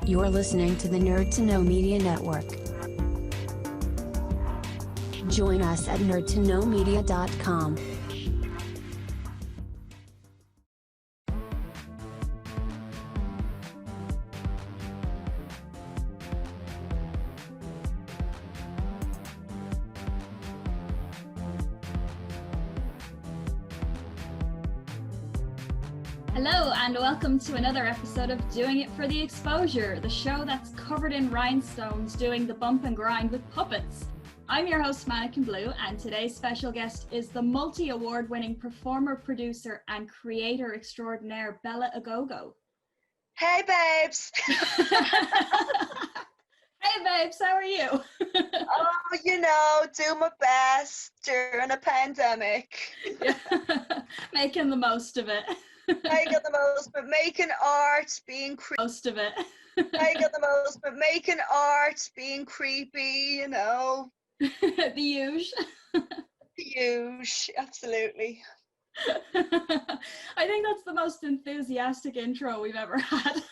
You're listening to the Nerd to Know Media Network. Join us at nerdtoknowmedia.com. Hello and welcome to another episode of Doing It for the Exposure, the show that's covered in rhinestones doing the bump and grind with puppets. I'm your host Mannequin Blue, and today's special guest is the multi-award winning performer, producer and creator extraordinaire Bella Agogo. Hey babes! Hey babes, how are you? Do my best during a pandemic. Yeah. Making the most of it. Making the most, but making art, being creepy. Most of it. Making the most, but making art, being creepy, you know. The huge. The huge, absolutely. I think that's the most enthusiastic intro we've ever had.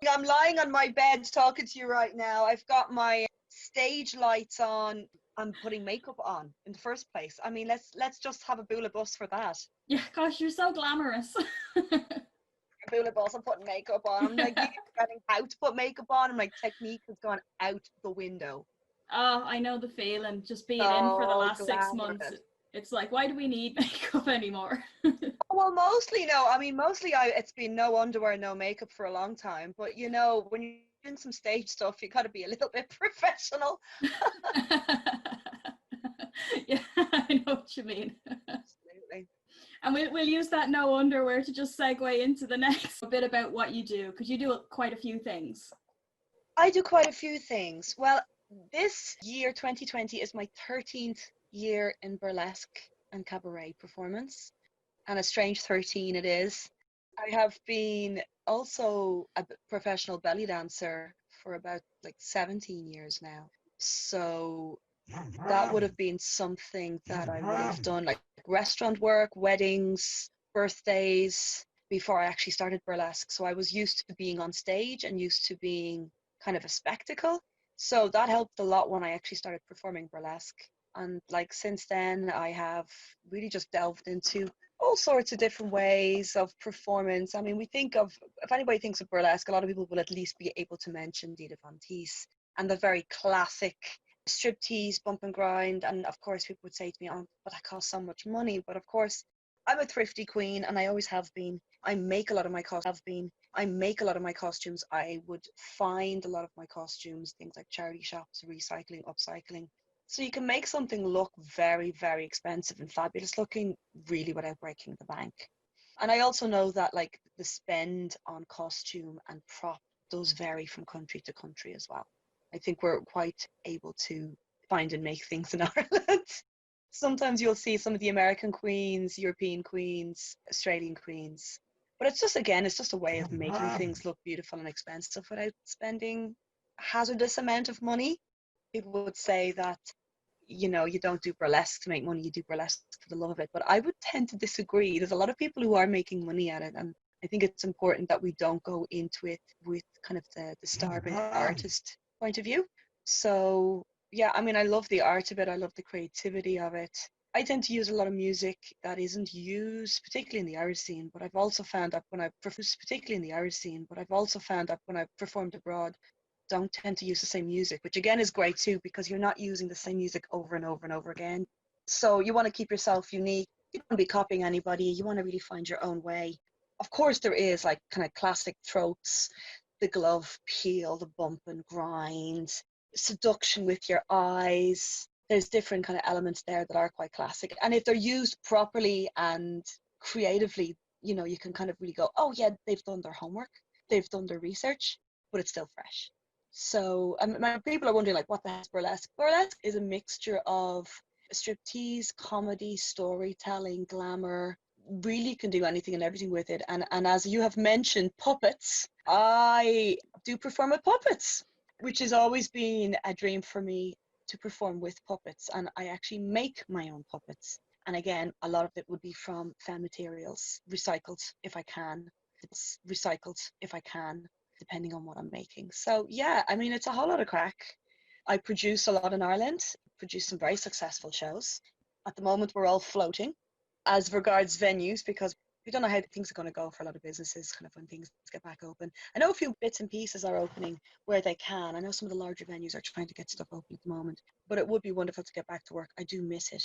I'm lying on my bed talking to you right now. I've got my stage lights on. I'm putting makeup on in the first place. I mean, let's just have a boola bus for that. Yeah, gosh, you're so glamorous. Boola bus, I'm putting makeup on. I'm like getting how to put makeup on, and my technique has gone out the window. Oh, I know the feeling. Just being in for the last 6 months, it's like, why do we need makeup anymore? Well, mostly no. I mean, it's been no underwear, no makeup for a long time. But you know, when you're doing some stage stuff, you got to be a little bit professional. Yeah, I know what you mean. Absolutely. And we'll use that no underwear to just segue into the next bit about what you do, because you do quite a few things. I do quite a few things. Well, this year, 2020, is my 13th year in burlesque and cabaret performance. And a strange 13 it is. I have been also a professional belly dancer for about 17 years now. So that would have been something that I would have done, like restaurant work, weddings, birthdays, before I actually started burlesque. So I was used to being on stage and used to being kind of a spectacle. So that helped a lot when I actually started performing burlesque. And since then, I have really just delved into all sorts of different ways of performance. I mean, if anybody thinks of burlesque, a lot of people will at least be able to mention Dita Von Teese and the very classic striptease, bump and grind. And of course, people would say to me, oh, but that costs so much money. But of course, I'm a thrifty queen, and I always have been. I make a lot of my costumes. I would find a lot of my costumes, things like charity shops, recycling, upcycling. So you can make something look very, very expensive and fabulous looking, really, without breaking the bank. And I also know that the spend on costume and prop does vary from country to country as well. I think we're quite able to find and make things in Ireland. Sometimes you'll see some of the American queens, European queens, Australian queens. But it's just a way of making things look beautiful and expensive without spending a hazardous amount of money. People would say that, you don't do burlesque to make money, you do burlesque for the love of it. But I would tend to disagree. There's a lot of people who are making money at it, and I think it's important that we don't go into it with kind of the star-bit artist point of view. So yeah, I mean, I love the art of it. I love the creativity of it. I tend to use a lot of music that isn't used, particularly in the Irish scene. But I've also found that when I performed abroad, don't tend to use the same music, which again is great too, because you're not using the same music over and over and over again. So you want to keep yourself unique. You don't want to be copying anybody. You want to really find your own way. Of course, there is kind of classic tropes, the glove peel, the bump and grind, seduction with your eyes. There's different kind of elements there that are quite classic. And if they're used properly and creatively, you can kind of really go, oh yeah, they've done their homework, they've done their research, but it's still fresh. So people are wondering, what the heck is burlesque? Burlesque is a mixture of striptease, comedy, storytelling, glamour. Really can do anything and everything with it. And as you have mentioned, puppets, I do perform with puppets, which has always been a dream for me, to perform with puppets. And I actually make my own puppets. And again, a lot of it would be from found materials, recycled if I can. depending on what I'm making. So yeah, I mean, it's a whole lot of crack. I produce a lot in Ireland, produce some very successful shows. At the moment, we're all floating as regards venues because we don't know how things are going to go for a lot of businesses kind of when things get back open. I know a few bits and pieces are opening where they can. I know some of the larger venues are trying to get stuff open at the moment, but it would be wonderful to get back to work. I do miss it.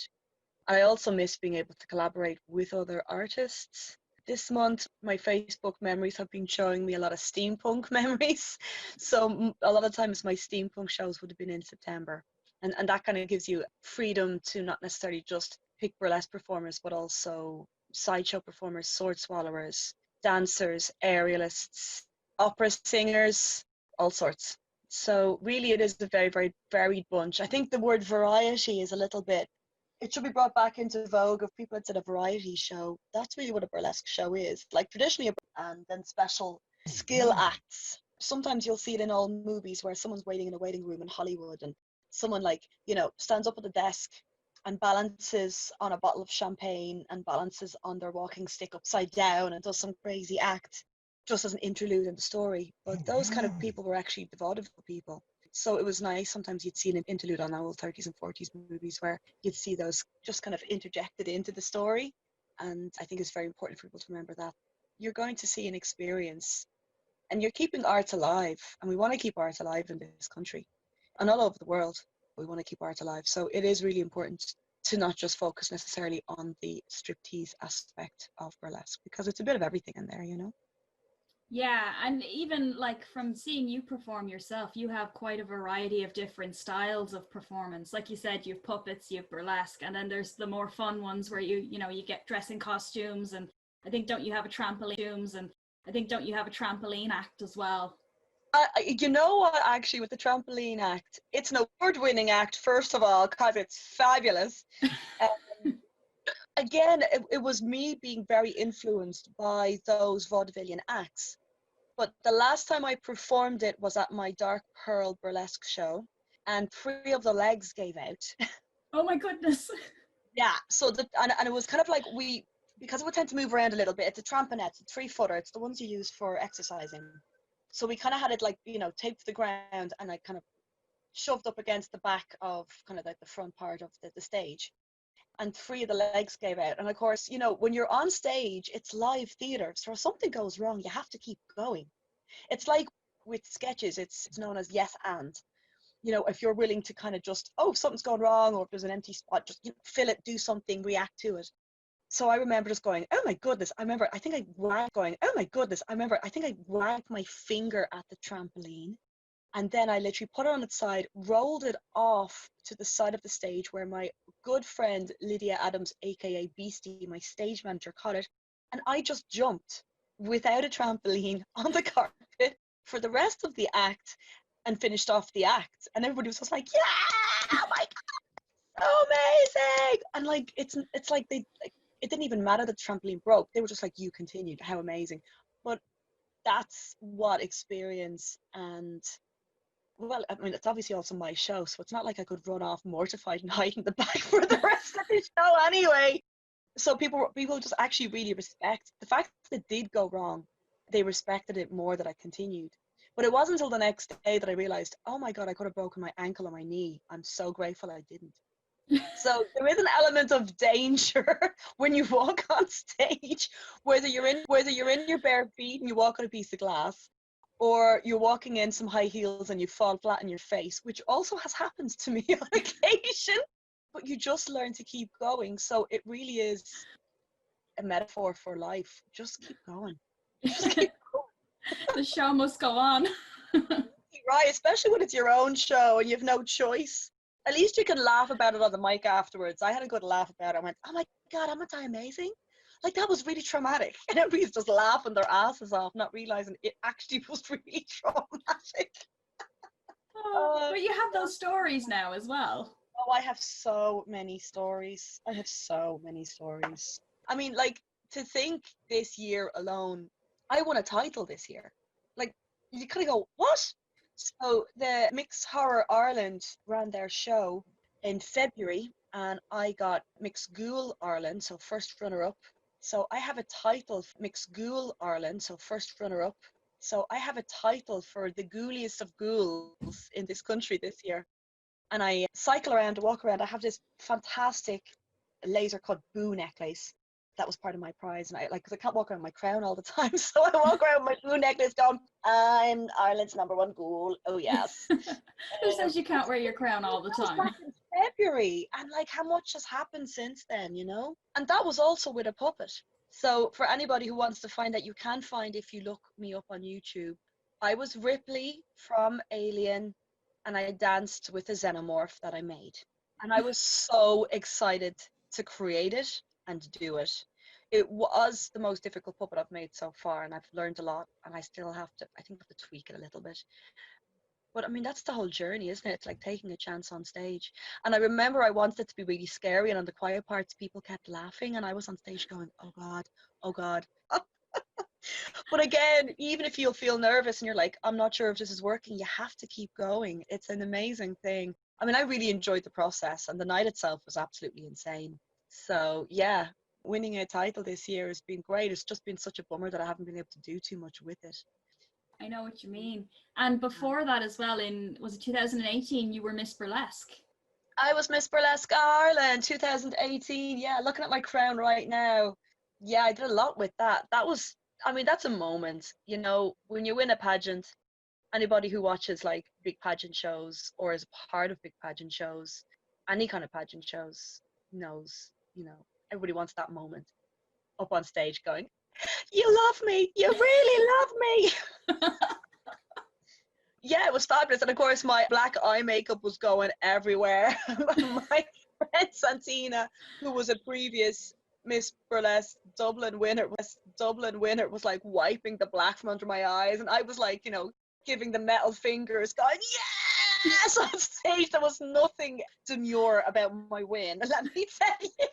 I also miss being able to collaborate with other artists. This month, my Facebook memories have been showing me a lot of steampunk memories. So a lot of times my steampunk shows would have been in September. And that kind of gives you freedom to not necessarily just pick burlesque performers, but also sideshow performers, sword swallowers, dancers, aerialists, opera singers, all sorts. So really it is a very, very varied bunch. I think the word variety is a little bit, it should be brought back into vogue. If people had said a variety show, that's really what a burlesque show is. Like traditionally, and then special skill acts. Sometimes you'll see it in old movies where someone's waiting in a waiting room in Hollywood and someone stands up at the desk and balances on a bottle of champagne and balances on their walking stick upside down and does some crazy act just as an interlude in the story. But those kind of people were actually the vaudeville people. So it was nice. Sometimes you'd see an interlude on old 30s and 40s movies where you'd see those just kind of interjected into the story. And I think it's very important for people to remember that you're going to see an experience and you're keeping art alive. And we want to keep art alive in this country and all over the world. We want to keep art alive. So it is really important to not just focus necessarily on the striptease aspect of burlesque because it's a bit of everything in there, you know? Yeah, and even like from seeing you perform yourself, you have quite a variety of different styles of performance. Like you said, you have puppets, you have burlesque, and then there's the more fun ones where you get dress in costumes, and I think don't you have a trampoline act as well? You know what, actually, with the trampoline act, it's an award-winning act, first of all, because it's fabulous. Again, it was me being very influenced by those vaudevillian acts. But the last time I performed it was at my Dark Pearl burlesque show, and 3 of the legs gave out. Oh my goodness. Yeah, so and it was kind of like because it would tend to move around a little bit, it's a trampoline, it's a 3-footer, it's the ones you use for exercising. So we kind of had it like, taped to the ground and like kind of shoved up against the back of kind of like the front part of the stage. And 3 of the legs gave out. And of course, when you're on stage, it's live theatre. So if something goes wrong, you have to keep going. It's like with sketches, it's known as yes and. If you're willing to kind of just, something's gone wrong, or if there's an empty spot, just fill it, do something, react to it. So I remember just going, oh my goodness. I think I wagged my finger at the trampoline. And then I literally put it on its side, rolled it off to the side of the stage where my good friend Lydia Adams, aka Beastie, my stage manager, caught it. And I just jumped without a trampoline on the carpet for the rest of the act and finished off the act. And everybody was just like, yeah, oh my God, so amazing. And like, it's like it didn't even matter that the trampoline broke. They were just like, you continued, how amazing. But that's what experience and well, I mean, it's obviously also my show, so it's not like I could run off mortified and hide in the back for the rest of the show anyway. So people just actually really respect the fact that it did go wrong. They respected it more that I continued. But it wasn't until the next day that I realized, oh my God, I could have broken my ankle or my knee. I'm so grateful I didn't. So there is an element of danger when you walk on stage, whether you're in your bare feet and you walk on a piece of glass, or you're walking in some high heels and you fall flat on your face, which also has happened to me on occasion, but you just learn to keep going. So it really is a metaphor for life. Just keep going. Just keep going. The show must go on. Right, especially when it's your own show and you have no choice. At least you can laugh about it on the mic afterwards. I had a good laugh about it. I went, oh my God, am I amazing? Like, that was really traumatic. And everybody's just laughing their asses off, not realizing it actually was really traumatic. But you have those stories now as well. Oh, I have so many stories. I mean, like, to think this year alone, I won a title this year. Like, you kind of go, what? So the Mix Horror Ireland ran their show in February, and I got Mix Ghoul Ireland, so first runner-up. So I have a title, Mix Ghoul Ireland, so first runner-up, So I have a title for the ghouliest of ghouls in this country this year. And I cycle around, walk around. I have this fantastic laser cut boo necklace. That was part of my prize. And I like, because I can't walk around with my crown all the time. So I walk around with my boo necklace going, I'm Ireland's #1 ghoul. Oh, yes. Who says you can't wear your crown all the That was time? back in February. And like, how much has happened since then, you know? And that was also with a puppet. So for anybody who wants to find that, you can find if you look me up on YouTube. I was Ripley from Alien, and I danced with a xenomorph that I made. And I was so excited to create it and do it. It was the most difficult puppet I've made so far, and I've learned a lot, and I still have to, I think, have to tweak it a little bit. But I mean, that's the whole journey, isn't it? It's like taking a chance on stage. And I remember I wanted it to be really scary, and on the quiet parts, people kept laughing, and I was on stage going, oh God, oh God. But again, even if you'll feel nervous and you're like, I'm not sure if this is working, you have to keep going. It's an amazing thing. I mean, I really enjoyed the process, and the night itself was absolutely insane. So yeah, winning a title this year has been great. It's just been such a bummer that I haven't been able to do too much with it. I know what you mean. And before that as well, was it 2018, you were Miss Burlesque? I was Miss Burlesque Ireland 2018. Yeah, looking at my crown right now. Yeah, I did a lot with that. That was, I mean, that's a moment, you know, when you win a pageant. Anybody who watches like big pageant shows or is part of big pageant shows, any kind of pageant shows, knows, you know, everybody wants that moment up on stage going, you love me, you really love me. Yeah, it was fabulous. And of course, my black eye makeup was going everywhere. My friend Santina, who was a previous Miss Burlesque Dublin winner, was like wiping the black from under my eyes. And I was like, you know, giving the metal fingers, going, yes, on stage. There was nothing demure about my win, let me tell you.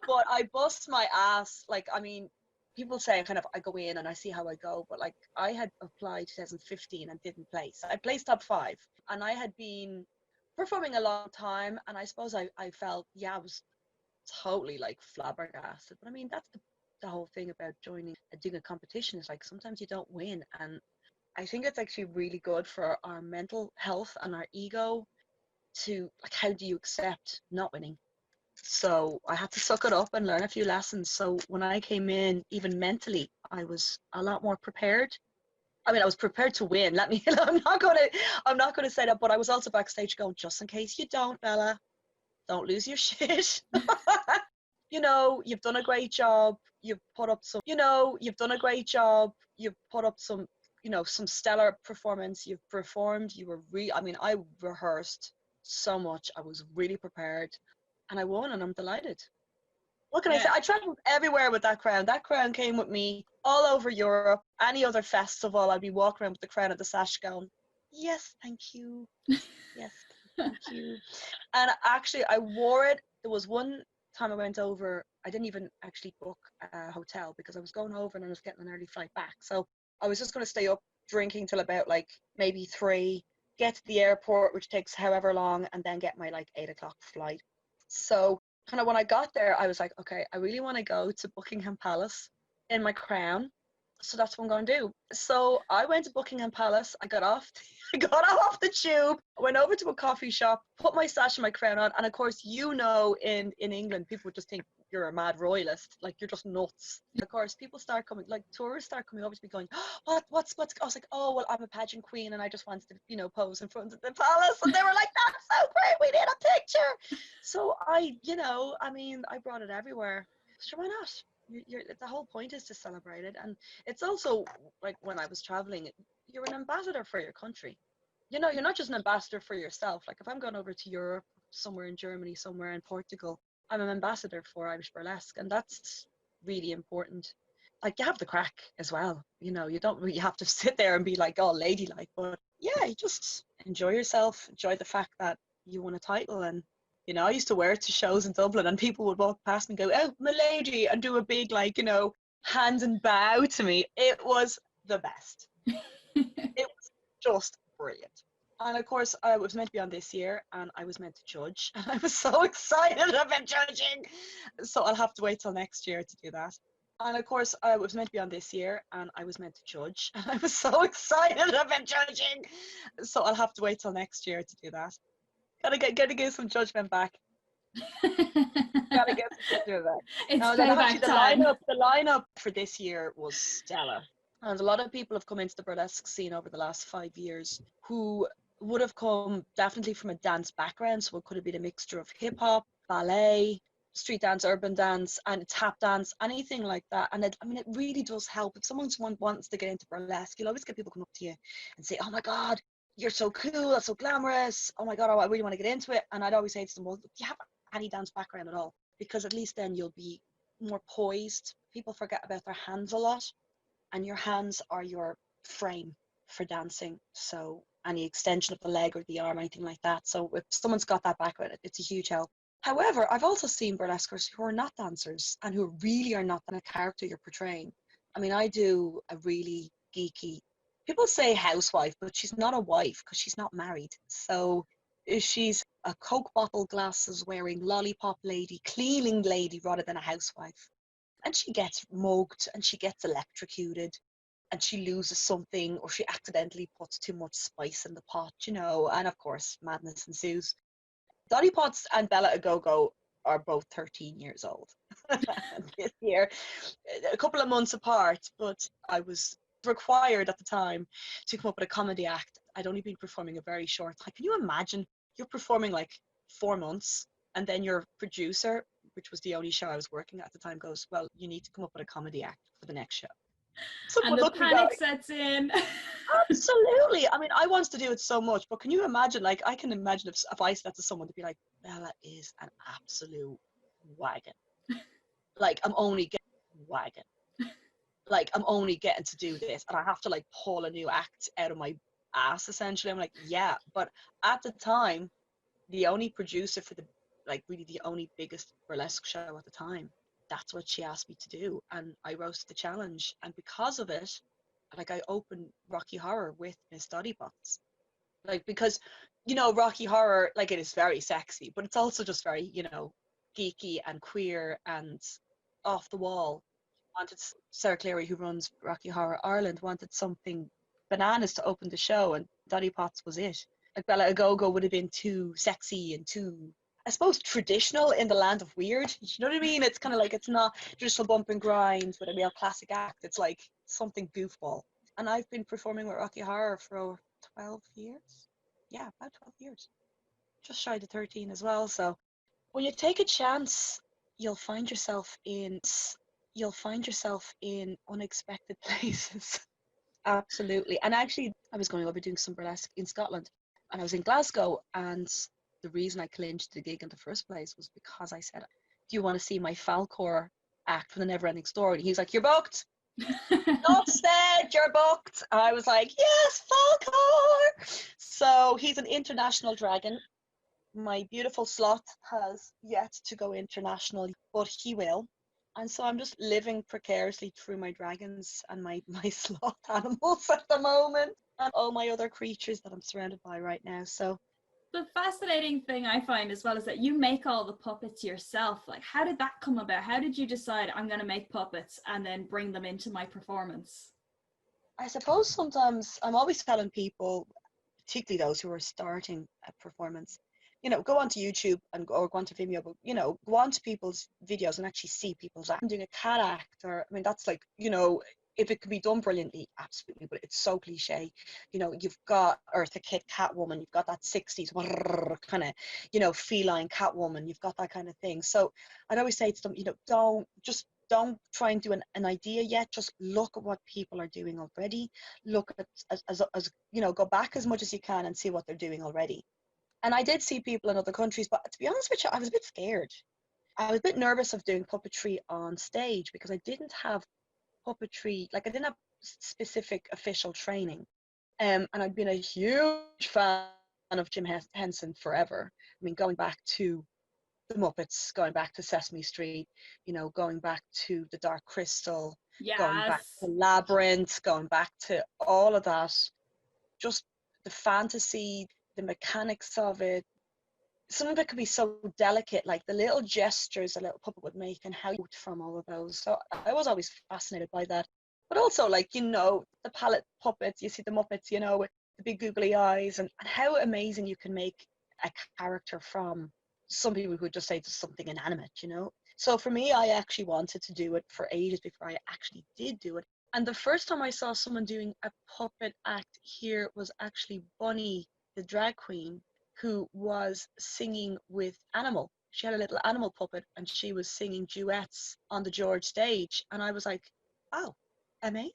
But I bust my ass. Like, I mean, people say kind of I go in and I see how I go, but like I had applied 2015 and didn't place. I placed top 5, and I had been performing a long time, and I suppose I felt, yeah, I was totally like flabbergasted. But I mean, that's the whole thing about doing a competition, is like sometimes you don't win, and I think it's actually really good for our mental health and our ego to, like, how do you accept not winning? So I had to suck it up and learn a few lessons. So when I came in, even mentally, I was a lot more prepared. I mean, I was prepared to win. Let me, I'm not gonna say that, but I was also backstage going, just in case you don't, Bella, don't lose your shit. You know, you've done a great job. You've put up some, you know, you've done a great job. You've put up some, you know, some stellar performance. You've performed. You were I mean, I rehearsed so much. I was really prepared. And I won, and I'm delighted. What can I say? I traveled everywhere with that crown. That crown came with me all over Europe. Any other festival, I'd be walking around with the crown at the sash going, yes, thank you. Yes, thank you. And actually, I wore it. There was one time I went over, I didn't even actually book a hotel because I was going over and I was getting an early flight back. So I was just going to stay up drinking till about like maybe 3, get to the airport, which takes however long, and then get my like 8 o'clock flight. So kind of when I got there, I was like, okay, I really want to go to Buckingham Palace in my crown. So that's what I'm going to do. So I went to Buckingham Palace. I got off the tube, went over to a coffee shop, put my sash and my crown on. And of course, you know, in England, people would just think you're a mad royalist, like you're just nuts. Of course, people start coming, like tourists start coming over to me going, oh, what's, I was like, oh, well, I'm a pageant queen and I just wanted to, you know, pose in front of the palace. And they were like, that's so great, we need a picture. So I, you know, I mean, I brought it everywhere. Sure, why not? The whole point is to celebrate it. And it's also like when I was traveling, you're an ambassador for your country. You know, you're not just an ambassador for yourself. Like if I'm going over to Europe, somewhere in Germany, somewhere in Portugal, I'm an ambassador for Irish Burlesque, and that's really important. Like you have the crack as well. You know, you don't really have to sit there and be like all ladylike, but yeah, you just enjoy yourself, enjoy the fact that you won a title. And you know, I used to wear it to shows in Dublin, and people would walk past me and go, oh, my lady, and do a big, like, you know, hand and bow to me. It was the best. It was just brilliant. And of course, I was meant to be on this year, and I was meant to judge. And I was so excited about judging. So I'll have to wait till next year to do that. And of course, I was meant to be on this year, and I was meant to judge. And I was so excited about judging. So I'll have to wait till next year to do that. Gotta give some judgment back. Gotta get some judgment back. It's No, then actually payback time. the lineup for this year was stellar. And a lot of people have come into the burlesque scene over the last 5 years who would have come definitely from a dance background. So it could have been a mixture of hip hop, ballet, street dance, urban dance, and tap dance, anything like that. And it really does help. If someone wants to get into burlesque, you'll always get people come up to you and say, "Oh my God, you're so cool, that's so glamorous. Oh my God, I really want to get into it." And I'd always say to them, "Well, do you have any dance background at all? Because at least then you'll be more poised." People forget about their hands a lot, and your hands are your frame for dancing. So any extension of the leg or the arm, anything like that. So if someone's got that background, it's a huge help. However, I've also seen burlesquers who are not dancers and who really are not the character you're portraying. I mean, I do a really geeky, people say housewife, but she's not a wife because she's not married. So she's a Coke bottle glasses wearing lollipop lady, cleaning lady rather than a housewife. And she gets mugged and she gets electrocuted and she loses something or she accidentally puts too much spice in the pot, and of course madness ensues. Dolly Potts and Bella Agogo are both 13 years old this year, a couple of months apart, but I was required at the time to come up with a comedy act. I'd only been performing a very short time. Can you imagine? You're performing like 4 months, and then your producer, which was the only show I was working at the time, goes, "Well, you need to come up with a comedy act for the next show." And Someone the looked at me going, panic sets in. "Absolutely." I mean, I want to do it so much, but can you imagine? Like, I can imagine if I said to someone to be like, "Bella is an absolute wagon. Like, I'm only getting wagon. Like, I'm only getting to do this, and I have to like pull a new act out of my ass." Essentially, I'm like, "Yeah," but at the time, the only producer for really the only biggest burlesque show at the time, that's what she asked me to do, and I rose to the challenge. And because of it, like, I opened Rocky Horror with Miss Dottie Bots, like, because Rocky Horror, like, it is very sexy, but it's also just very geeky and queer and off the wall. Wanted Sarah Cleary, who runs Rocky Horror Ireland, wanted something bananas to open the show, and Dottie Potts was it. Like, Bella Agogo would have been too sexy and too, I suppose, traditional in the land of weird. You know what I mean? It's kind of like, it's not traditional bump and grind with a real classic act. It's like something goofball. And I've been performing with Rocky Horror for over 12 years. Yeah, about 12 years. Just shy of 13 as well. So when you take a chance, you'll find yourself in unexpected places. Absolutely. And actually, I was going over doing some burlesque in Scotland, and I was in Glasgow, and the reason I clinched the gig in the first place was because I said, "Do you want to see my Falcor act from the Neverending Story?" And he was like, "You're booked." "Not said, you're booked." And I was like, "Yes, Falcor." So he's an international dragon. My beautiful sloth has yet to go international, but he will. And so I'm just living precariously through my dragons and my sloth animals at the moment, and all my other creatures that I'm surrounded by right now. So The fascinating thing I find as well is that you make all the puppets yourself. Like, how did that come about? How did you decide I'm going to make puppets and then bring them into my performance? I suppose sometimes I'm always telling people, particularly those who are starting a performance, go onto YouTube or go onto Vimeo, but go onto people's videos and actually see people's act. I'm doing a cat act, or I mean, that's like, if it can be done brilliantly, absolutely, but it's so cliche. You've got Eartha Kitt Catwoman, you've got that 60s kind of, feline Catwoman, you've got that kind of thing. So I'd always say to them, don't try and do an idea yet. Just look at what people are doing already. Look at as go back as much as you can and see what they're doing already. And I did see people in other countries, but to be honest with you, I was a bit scared. I was a bit nervous of doing puppetry on stage because I didn't have puppetry, like, I didn't have specific official training. And I'd been a huge fan of Jim Henson forever. I mean, going back to the Muppets, going back to Sesame Street, going back to The Dark Crystal, going back Yes. to Labyrinth, going back to all of that. Just the fantasy, the mechanics of it, some of it could be so delicate, like the little gestures a little puppet would make and how you from all of those. So I was always fascinated by that. But also, like, the palette puppets, you see the Muppets, with the big googly eyes, and how amazing you can make a character from some people who would just say it's something inanimate. So for me, I actually wanted to do it for ages before I actually did do it. And the first time I saw someone doing a puppet act here was actually Bunny, the drag queen, who was singing with Animal. She had a little animal puppet and she was singing duets on the George stage. And I was like, oh, amazing.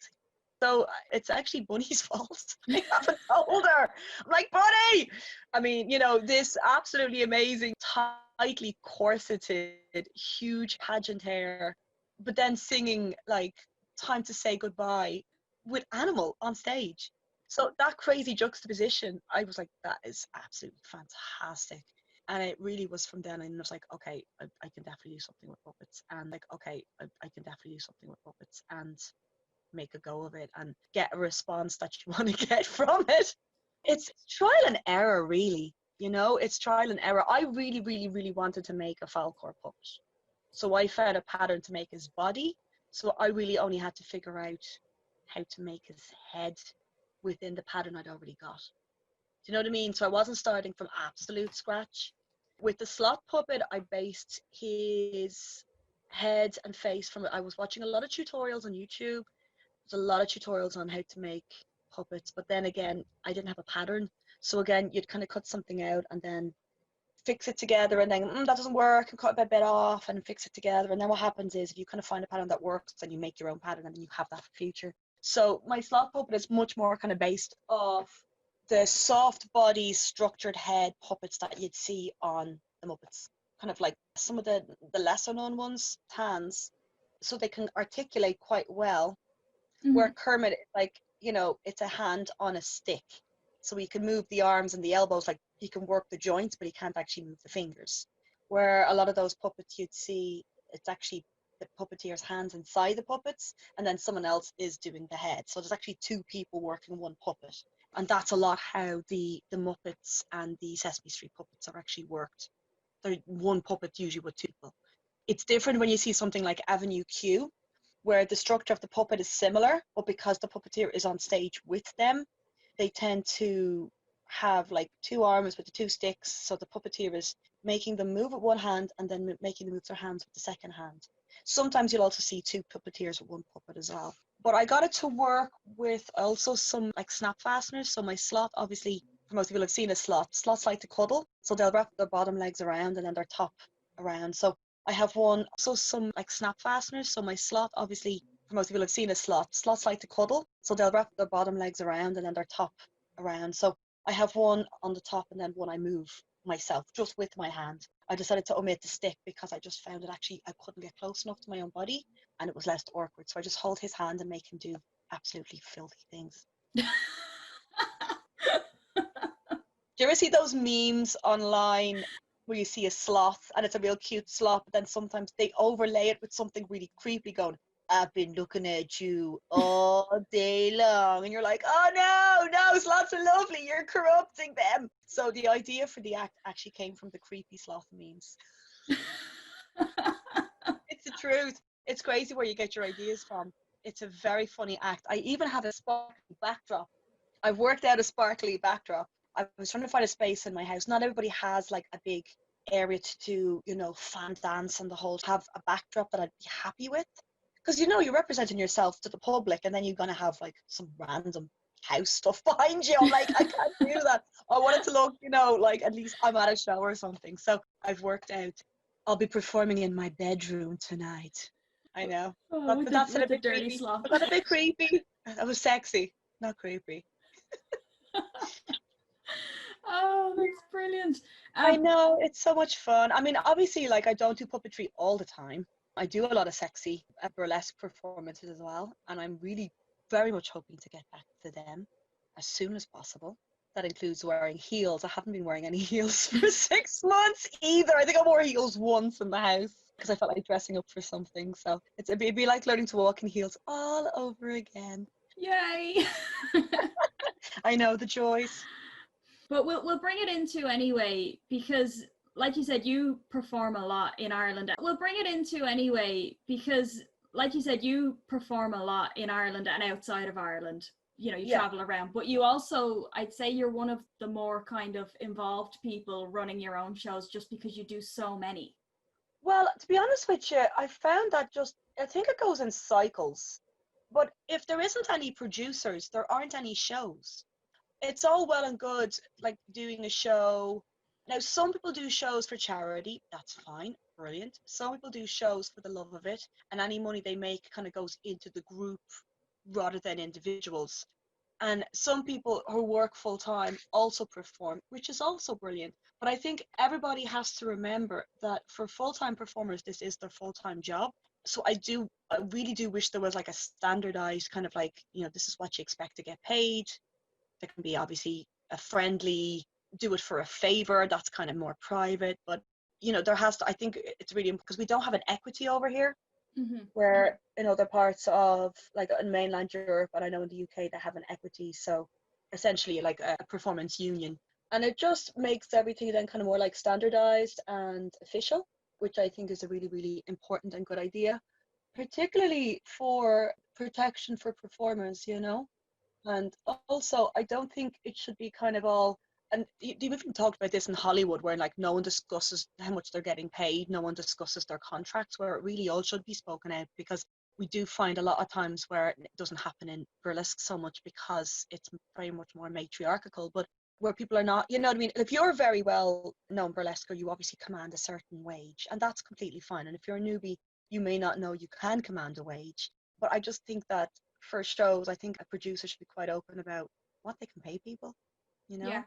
So it's actually Bunny's fault. I haven't told her. I'm like, Bunny! I mean, this absolutely amazing, tightly corseted, huge pageant hair, but then singing like Time to Say Goodbye with Animal on stage. So that crazy juxtaposition, I was like, that is absolutely fantastic. And it really was from then, and I was like, okay, I can definitely do something with puppets. And like, okay, I can definitely do something with puppets and make a go of it and get a response that you want to get from it. It's trial and error, really. It's trial and error. I really, really, really wanted to make a Falcor puppet. So I found a pattern to make his body. So I really only had to figure out how to make his head within the pattern I'd already got. Do you know what I mean? So I wasn't starting from absolute scratch. With the slot puppet, I based his head and face from it. I was watching a lot of tutorials on YouTube. There's a lot of tutorials on how to make puppets, but then again, I didn't have a pattern. So again, you'd kind of cut something out and then fix it together, and then that doesn't work, and cut a bit off and fix it together. And then what happens is, if you kind of find a pattern that works, then you make your own pattern, and then you have that for future. So my slot puppet is much more kind of based off the soft body, structured head puppets that you'd see on the Muppets. Kind of like some of the lesser known ones, Tans, so they can articulate quite well. Where Kermit, like, it's a hand on a stick. So he can move the arms and the elbows, like he can work the joints, but he can't actually move the fingers. Where a lot of those puppets you'd see, it's actually the puppeteer's hands inside the puppets, and then someone else is doing the head. So there's actually two people working one puppet. And that's a lot how the Muppets and the Sesame Street puppets are actually worked. They're one puppet usually with two people. It's different when you see something like Avenue Q, where the structure of the puppet is similar, but because the puppeteer is on stage with them, they tend to have like two arms with the two sticks. So the puppeteer is making them move with one hand and then making them move their hands with the second hand. Sometimes you'll also see two puppeteers with one puppet as well. But I got it to work with also some like snap fasteners. So my slot, obviously, for most people have seen a slot. Slots like to cuddle. So they'll wrap their bottom legs around and then their top around. So I have one, also some like snap fasteners. So my slot, obviously, for most people have seen a slot. Slots like to cuddle. So they'll wrap their bottom legs around and then their top around. So I have one on the top and then one I move myself, just with my hand. I decided to omit the stick because I just found it actually, I couldn't get close enough to my own body and it was less awkward. So I just hold his hand and make him do absolutely filthy things. Do you ever see those memes online where you see a sloth and it's a real cute sloth, but then sometimes they overlay it with something really creepy going, I've been looking at you all day long. And you're like, oh no, sloths are lovely. You're corrupting them. So the idea for the act actually came from the creepy sloth memes. It's the truth. It's crazy where you get your ideas from. It's a very funny act. I even have a sparkly backdrop. I've worked out a sparkly backdrop. I was trying to find a space in my house. Not everybody has like a big area to do, fan dance and the whole, have a backdrop that I'd be happy with. Because you're representing yourself to the public and then you're going to have like some random house stuff behind you. I'm like, I can't do that. I want it to look, like at least I'm at a show or something. So I've worked out, I'll be performing in my bedroom tonight. I know. Oh, That's with a bit dirty creepy. sloth. Was that a bit creepy? That was sexy, not creepy. Oh, that's brilliant. I know, it's so much fun. I mean, obviously, like, I don't do puppetry all the time. I do a lot of sexy burlesque performances as well, and I'm really very much hoping to get back to them as soon as possible. That includes wearing heels. I haven't been wearing any heels for 6 months either. I think I wore heels once in the house because I felt like dressing up for something. So it'd be like learning to walk in heels all over again. Yay! I know, the joys. But we'll bring it into anyway, because like you said, you perform a lot in Ireland. We'll bring it into anyway, because like you said, you perform a lot in Ireland and outside of Ireland. You know, you Yeah. travel around, but you also, I'd say you're one of the more kind of involved people running your own shows just because you do so many. Well, to be honest with you, I found that I think it goes in cycles. But if there isn't any producers, there aren't any shows. It's all well and good, like doing a show. Now, some people do shows for charity. That's fine, brilliant. Some people do shows for the love of it, and any money they make kind of goes into the group rather than individuals. And some people who work full time also perform, which is also brilliant. But I think everybody has to remember that for full time performers, this is their full time job. So I really do wish there was like a standardized kind of like, this is what you expect to get paid. There can be obviously a friendly, do it for a favor, that's kind of more private. But, there has to, I think it's really important because we don't have an equity over here where in other parts of like in mainland Europe, and I know in the UK they have an equity, so essentially like a performance union, and it just makes everything then kind of more like standardized and official, which I think is a really, really important and good idea, particularly for protection for performers. And also, I don't think it should be kind of all, and you've even talked about this in Hollywood, where like no one discusses how much they're getting paid, no one discusses their contracts, where it really all should be spoken out, because we do find a lot of times where it doesn't happen in burlesque so much because it's very much more matriarchal, but where people are not, you know what I mean? If you're a very well known burlesquer, you obviously command a certain wage, and that's completely fine. And if you're a newbie, you may not know you can command a wage. But I just think that for shows, I think a producer should be quite open about what they can pay people, Yeah.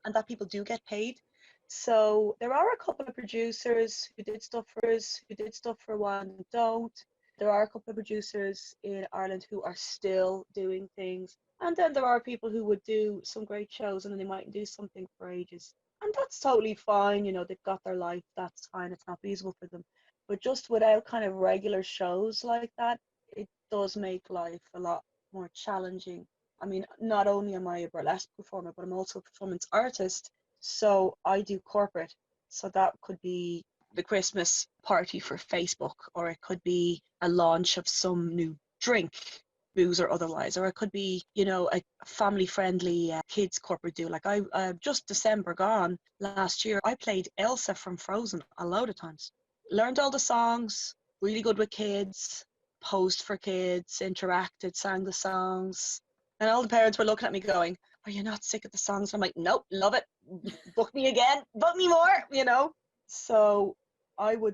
and that people do get paid. So there are a couple of producers who did stuff for us, who did stuff for a while and don't. There are a couple of producers in Ireland who are still doing things. And then there are people who would do some great shows and then they might do something for ages. And that's totally fine, they've got their life, that's fine, it's not feasible for them. But just without kind of regular shows like that, it does make life a lot more challenging. I mean, not only am I a burlesque performer, but I'm also a performance artist. So I do corporate. So that could be the Christmas party for Facebook, or it could be a launch of some new drink, booze or otherwise, or it could be, a family friendly kids corporate do. Like I just December gone last year, I played Elsa from Frozen a load of times. Learned all the songs, really good with kids, posed for kids, interacted, sang the songs. And all the parents were looking at me going, are you not sick of the songs? I'm like, nope, love it. Book me again, book me more. So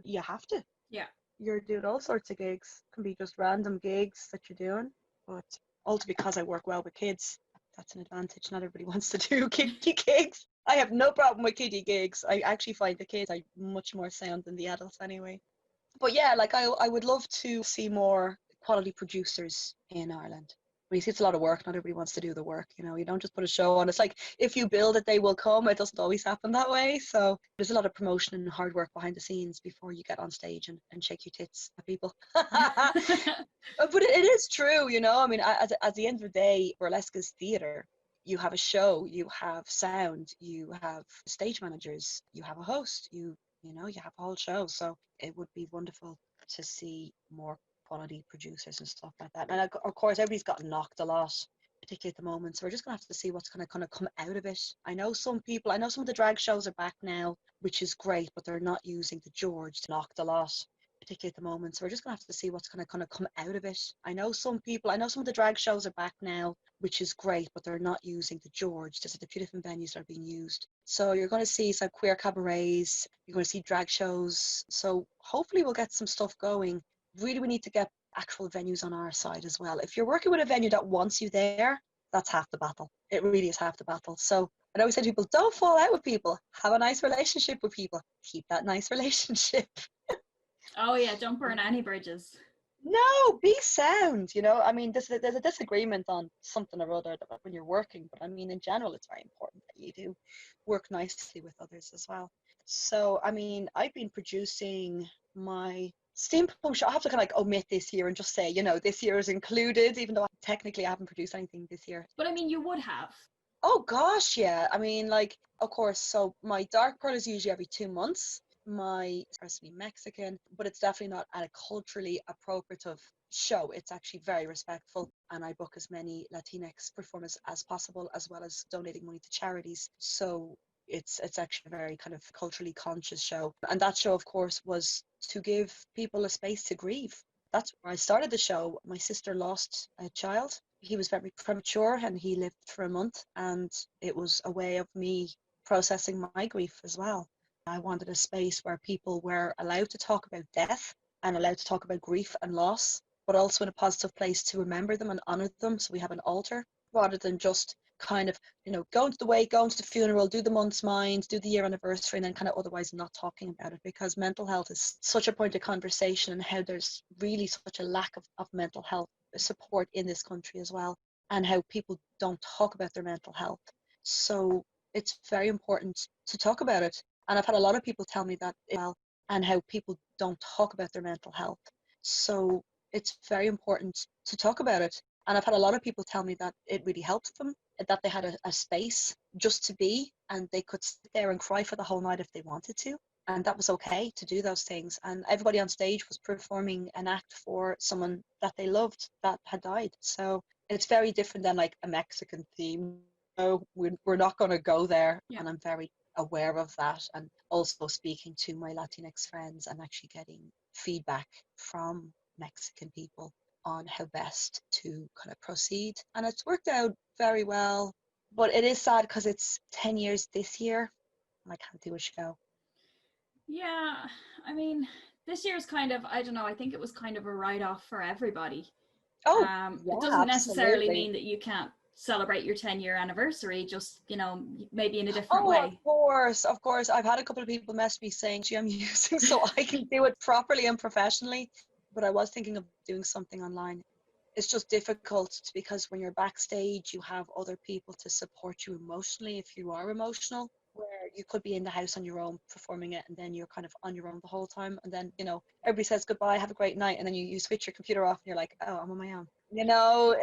you have to. Yeah. You're doing all sorts of gigs. It can be just random gigs that you're doing. But also because I work well with kids, that's an advantage. Not everybody wants to do kiddie gigs. I have no problem with kiddie gigs. I actually find the kids are much more sound than the adults anyway. But yeah, like I would love to see more quality producers in Ireland. I mean, see, it's a lot of work. Not everybody wants to do the work. You don't just put a show on. It's like if you build it, they will come. It doesn't always happen that way. So there's a lot of promotion and hard work behind the scenes before you get on stage and shake your tits at people. But it is true, I mean, at the end of the day, burlesque is theatre. You have a show, you have sound, you have stage managers, you have a host, you have a whole show. So it would be wonderful to see more quality producers and stuff like that. And of course, everybody's gotten knocked a lot, particularly at the moment. So we're just going to have to see what's going to kind of come out of it. I know some of the drag shows are back now, which is great, but they're not using the George. Knocked a lot, particularly at the moment. So we're just going to have to see what's going to kind of come out of it. I know some of the drag shows are back now, which is great, but they're not using the George. There's a few different venues that are being used. So you're going to see some queer cabarets, you're going to see drag shows. So hopefully we'll get some stuff going. Really, we need to get actual venues on our side as well. If you're working with a venue that wants you there, that's half the battle. It really is half the battle. So I always say to people, don't fall out with people. Have a nice relationship with people. Keep that nice relationship. Oh yeah, don't burn any bridges. No, be sound. I mean, there's a disagreement on something or other when you're working, but I mean, in general, it's very important that you do work nicely with others as well. So, I mean, I've been producing my steampunk show. I have to kind of like omit this year and just say, this year is included, even though technically I haven't produced anything this year. But I mean, you would have. Oh gosh, yeah. I mean, like, of course, so my dark pearl is usually every 2 months. My supposed to be Mexican, but it's definitely not a culturally appropriative show. It's actually very respectful, and I book as many Latinx performers as possible, as well as donating money to charities. So it's actually a very kind of culturally conscious show. And that show, of course, was to give people a space to grieve. That's where I started the show. My sister lost a child. He was very premature and he lived for a month, and it was a way of me processing my grief as well. I wanted a space where people were allowed to talk about death and allowed to talk about grief and loss, but also in a positive place to remember them and honor them. So we have an altar rather than just kind of, going to the wake, going to the funeral, do the month's mind, do the year anniversary, and then kind of otherwise not talking about it, because mental health is such a point of conversation, and how there's really such a lack of mental health support in this country as well, and how people don't talk about their mental health. So it's very important to talk about it. And I've had a lot of people tell me that well, and how people don't talk about their mental health. So it's very important to talk about it. And I've had a lot of people tell me that it really helped them, that they had a space just to be, and they could sit there and cry for the whole night if they wanted to. And that was okay to do those things. And everybody on stage was performing an act for someone that they loved that had died. So it's very different than like a Mexican theme. No, we're not going to go there. Yeah. And I'm very aware of that. And also speaking to my Latinx friends and actually getting feedback from Mexican people on how best to kind of proceed. And it's worked out very well. But it is sad because it's 10 years this year and I can't do a show. Yeah, I mean, this year's kind of, I don't know, I think it was kind of a write-off for everybody. Oh, It yeah, doesn't necessarily absolutely. mean that you can't celebrate your 10-year anniversary, just, maybe in a different Oh, of way. course, of course. I've had a couple of people mess me saying, gee, I'm using so I can do it properly and professionally. But I was thinking of doing something online. It's just difficult because when you're backstage, you have other people to support you emotionally if you are emotional, where you could be in the house on your own performing it, and then you're kind of on your own the whole time. And then, everybody says goodbye, have a great night. And then you switch your computer off and you're like, oh, I'm on my own.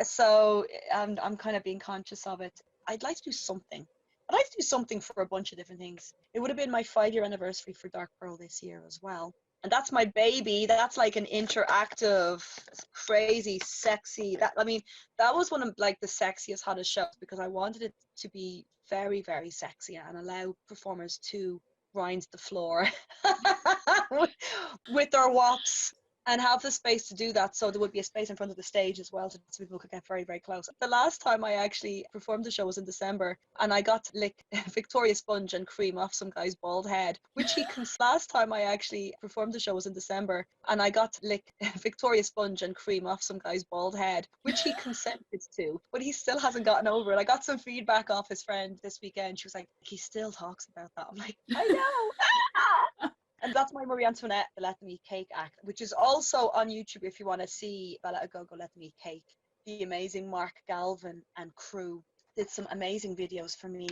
So I'm kind of being conscious of it. I'd like to do something. I'd like to do something for a bunch of different things. It would have been my 5-year anniversary for Dark Pearl this year as well. And that's my baby. That's like an interactive, crazy, sexy. That was one of like the sexiest, hottest shows because I wanted it to be very, very sexy and allow performers to grind the floor with their wops and have the space to do that. So there would be a space in front of the stage as well, so people could get very, very close. The last time I actually performed the show was in December, and I got to lick Victoria sponge and cream off some guy's bald head, which last time I actually performed the show was in December, and I got to lick Victoria sponge and cream off some guy's bald head, which he consented to, but he still hasn't gotten over it. I got some feedback off his friend this weekend. She was like, he still talks about that. I'm like, I know. And that's my Marie Antoinette, the Let Them Eat Cake act, which is also on YouTube if you want to see Bella Agogo, Let Them Eat Cake. The amazing Mark Galvin and crew did some amazing videos for me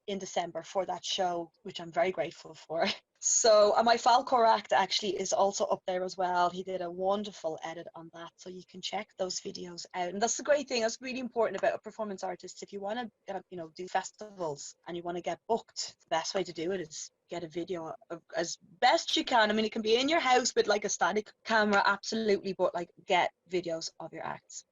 in December for that show, which I'm very grateful for. So, and my Falcor act actually is also up there as well. He did a wonderful edit on that, so you can check those videos out. And that's the great thing. That's really important about a performance artist. If you want to, do festivals and you want to get booked, the best way to do it is get a video of, as best you can. I mean, it can be in your house with like a static camera, absolutely, but like get videos of your acts.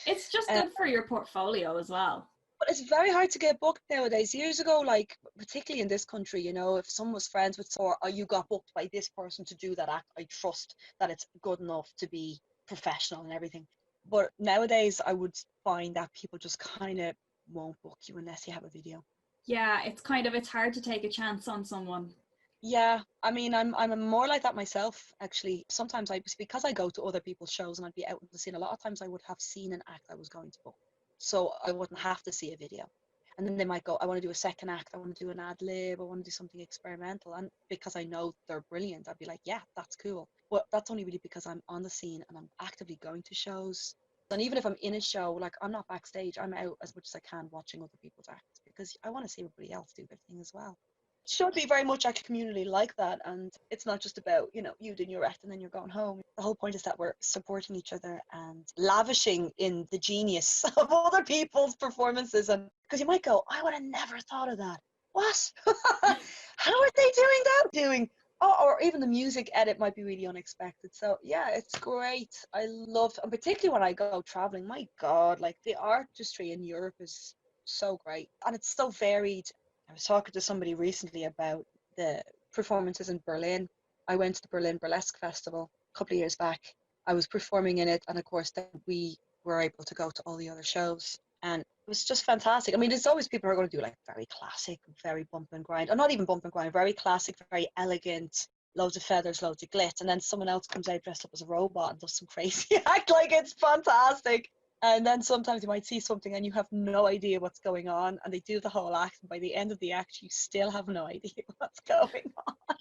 It's just Uh, good for your portfolio as well. but it's very hard to get booked nowadays. Years ago, like particularly in this country, if someone was friends with someone or you got booked by this person to do that act, I trust that it's good enough to be professional and everything. But nowadays, I would find that people just kind of won't book you unless you have a video. Yeah, it's hard to take a chance on someone. Yeah, I mean, I'm more like that myself, actually. Sometimes because I go to other people's shows and I'd be out in the scene, a lot of times I would have seen an act I was going to book. So I wouldn't have to see a video. And then they might go, I want to do a second act, I want to do an ad lib, I want to do something experimental. And because I know they're brilliant, I'd be like, yeah, that's cool. But that's only really because I'm on the scene and I'm actively going to shows. And even if I'm in a show, like I'm not backstage, I'm out as much as I can watching other people's acts because I want to see everybody else do their thing as well. Should be very much a community like that, and it's not just about you doing your act and then you're going home. the whole point is that we're supporting each other and lavishing in the genius of other people's performances. And because you might go, I would have never thought of that. What? How are they doing that? Or even the music edit might be really unexpected. So yeah, it's great. I love, and particularly when I go traveling, my God, like the artistry in Europe is so great and it's so varied. I was talking to somebody recently about the performances in Berlin. I went to the Berlin Burlesque Festival a couple of years back. I was performing in it, and of course then we were able to go to all the other shows, and it was just fantastic. I mean, there's always people who are going to do like very classic, very bump and grind, or not even bump and grind, very classic, very elegant, loads of feathers, loads of glitz, and then someone else comes out dressed up as a robot and does some crazy act. Like, it's fantastic. And then sometimes you might see something and you have no idea what's going on, and they do the whole act, and by the end of the act you still have no idea what's going on.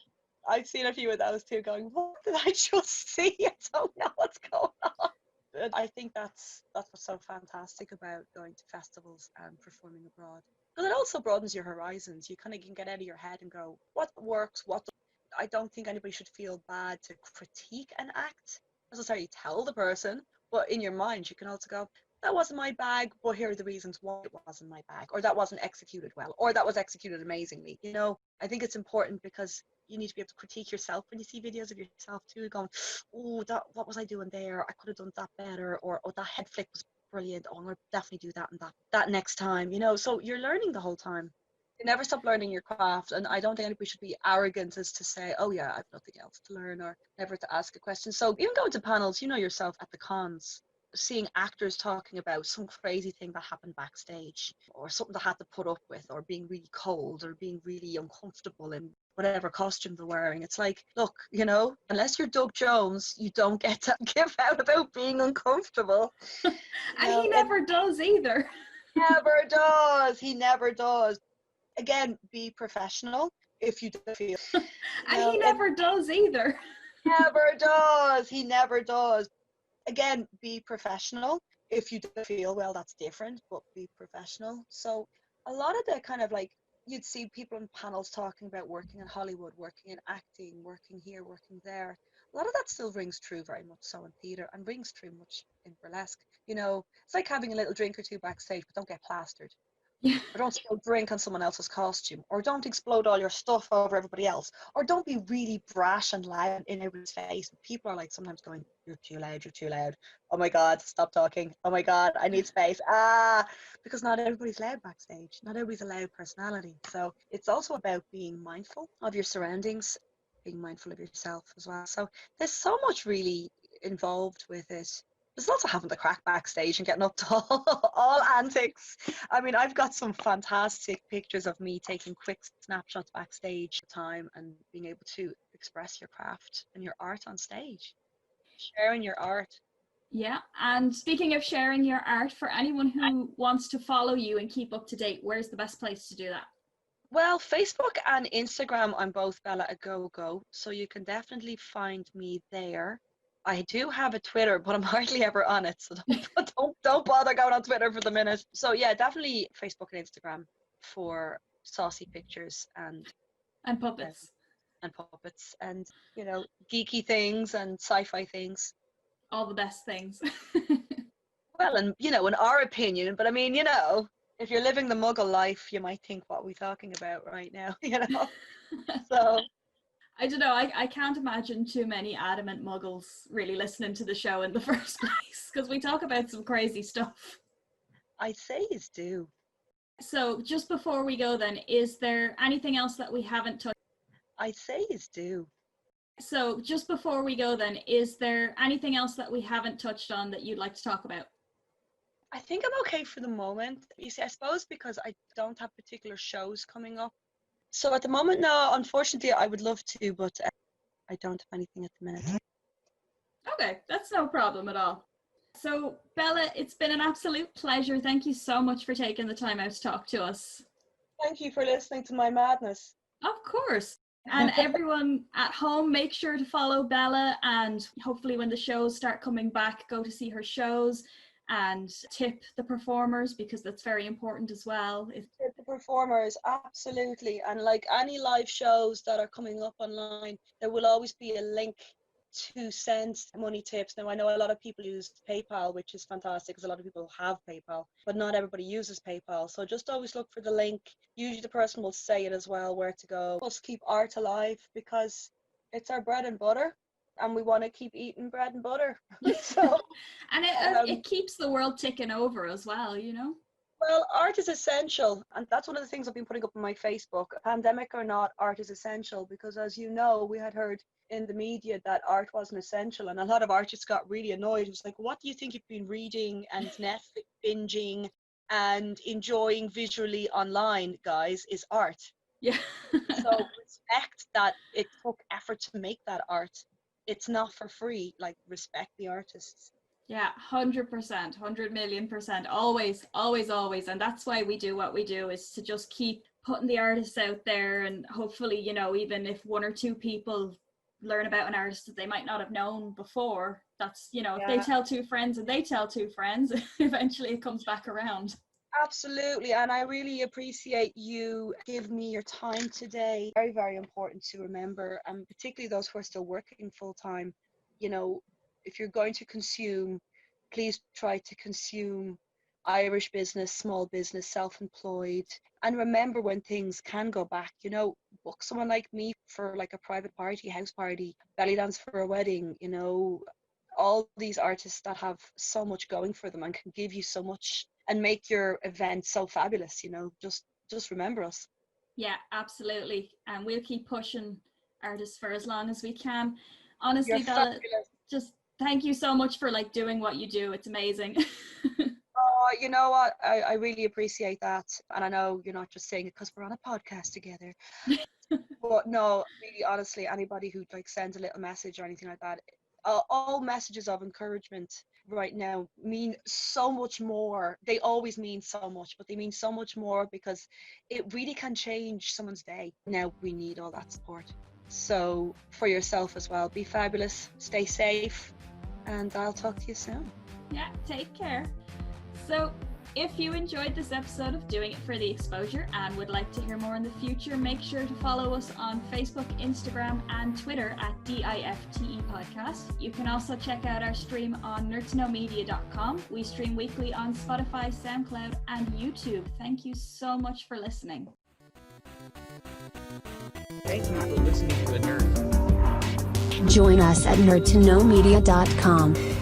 I've seen a few of those too, going, what did I just see? I don't know what's going on. But I think that's what's so fantastic about going to festivals and performing abroad. Because it also broadens your horizons. You kind of can get out of your head and go, what works, what doesn't. I don't think anybody should feel bad to critique an act. Not necessarily tell the person, but in your mind you can also go, that wasn't my bag, but here are the reasons why it wasn't my bag, or that wasn't executed well, or that was executed amazingly. You know, I think it's important because you need to be able to critique yourself when you see videos of yourself too, going, oh, that, what was I doing there? I could have done that better, or oh, that head flick was brilliant. Oh, I'm gonna definitely do that and that next time. You know, so you're learning the whole time. You never stop learning your craft, and I don't think anybody should be arrogant as to say, oh yeah, I've nothing else to learn, or never to ask a question. So even going to panels, you know yourself, at the cons, seeing actors talking about some crazy thing that happened backstage, or something they had to put up with, or being really cold, or being really uncomfortable in whatever costume they're wearing. It's like, look, you know, unless you're Doug Jones, you don't get to give out about being uncomfortable. And he never does either. Never does. He never does. Again, be professional if you do feel. And he never does either. Never does. He never does. Again, be professional if you do feel, well, that's different, but be professional. So a lot of the kind of like, you'd see people in panels talking about working in Hollywood, working in acting, working here, working there. A lot of that still rings true very much so in theatre, and rings true much in burlesque. You know, it's like having a little drink or two backstage, but don't get plastered. Yeah. Or don't spill drink on someone else's costume, or don't explode all your stuff over everybody else, or don't be really brash and loud in everybody's face. People are like sometimes going, you're too loud, you're too loud. Oh my God, stop talking. Oh my God, I need space. Because not everybody's loud backstage. Not everybody's a loud personality. So it's also about being mindful of your surroundings, being mindful of yourself as well. So there's so much really involved with it. There's also having the crack backstage and getting up to all antics. I mean, I've got some fantastic pictures of me taking quick snapshots backstage time and being able to express your craft and your art on stage, sharing your art. Yeah, and speaking of sharing your art, for anyone who wants to follow you and keep up to date, where's the best place to do that? Well, Facebook and Instagram, I'm both Bella Agogo, so you can definitely find me there. I do have a Twitter, but I'm hardly ever on it, so don't bother going on Twitter for the minute. So yeah, definitely Facebook and Instagram for saucy pictures and Puppets. and puppets and, you know, geeky things and sci-fi things. All the best things. Well, and you know, in our opinion, but I mean, you know, if you're living the Muggle life, you might think, what are we talking about right now? You know, so. I don't know, I can't imagine too many adamant muggles really listening to the show in the first place, because we talk about some crazy stuff. I'd say is do. So just before we go then, is there anything else that we haven't touched? I'd say is do. So just before we go then, is there anything else that we haven't touched on that you'd like to talk about? I think I'm okay for the moment. You see, I suppose because I don't have particular shows coming up. So at the moment, no, unfortunately, I would love to, but I don't have anything at the minute. Okay, that's no problem at all. So Bella, it's been an absolute pleasure. Thank you so much for taking the time out to talk to us. Thank you for listening to my madness. Of course. And everyone at home, make sure to follow Bella, and hopefully when the shows start coming back, go to see her shows and tip the performers, because that's very important as well. Tip the performers, absolutely. And like any live shows that are coming up online, there will always be a link to send money tips. Now, I know a lot of people use PayPal, which is fantastic because a lot of people have PayPal, but not everybody uses PayPal. So just always look for the link. Usually the person will say it as well, where to go. Let's keep art alive because it's our bread and butter and we want to keep eating bread and butter. So, and it keeps the world ticking over as well, you know? Well, art is essential, and that's one of the things I've been putting up on my Facebook. Pandemic or not, art is essential because, as you know, we had heard in the media that art wasn't essential, and a lot of artists got really annoyed. It was like, what do you think you've been reading and Netflix binging and enjoying visually online, guys, is art. Yeah. So respect that it took effort to make that art. It's not for free. Like, respect the artists. Yeah, 100%, 100,000,000%, always, always, always. And that's why we do what we do, is to just keep putting the artists out there. And hopefully, you know, even if one or two people learn about an artist that they might not have known before, that's, you know, if they tell two friends and they tell two friends, eventually it comes back around. Absolutely, and I really appreciate you giving me your time today. Very, very important to remember, and particularly those who are still working full time. You know, if you're going to consume, please try to consume Irish business, small business, self-employed, and remember when things can go back. You know, book someone like me for like a private party, house party, belly dance for a wedding. You know, all these artists that have so much going for them and can give you so much and make your event so fabulous. You know, just remember us. Yeah, absolutely, and we'll keep pushing artists for as long as we can. Honestly, Bella, just thank you so much for like doing what you do. It's amazing. Oh, you know what? I really appreciate that. And I know you're not just saying it because we're on a podcast together. But no, really, honestly, anybody who like sends a little message or anything like that, all messages of encouragement right now mean so much more. They always mean so much, but they mean so much more because it really can change someone's day. Now we need all that support. So for yourself as well, be fabulous, stay safe, and I'll talk to you soon. Yeah, take care. So if you enjoyed this episode of Doing It for the Exposure and would like to hear more in the future, make sure to follow us on Facebook, Instagram and Twitter at DIFTE Podcast. You can also check out our stream on nerdtoknowmedia.com. We stream weekly on Spotify, SoundCloud and YouTube. Thank you so much for listening. Thank you for listening to The Nerd. Join us at nerdtoknowmedia.com.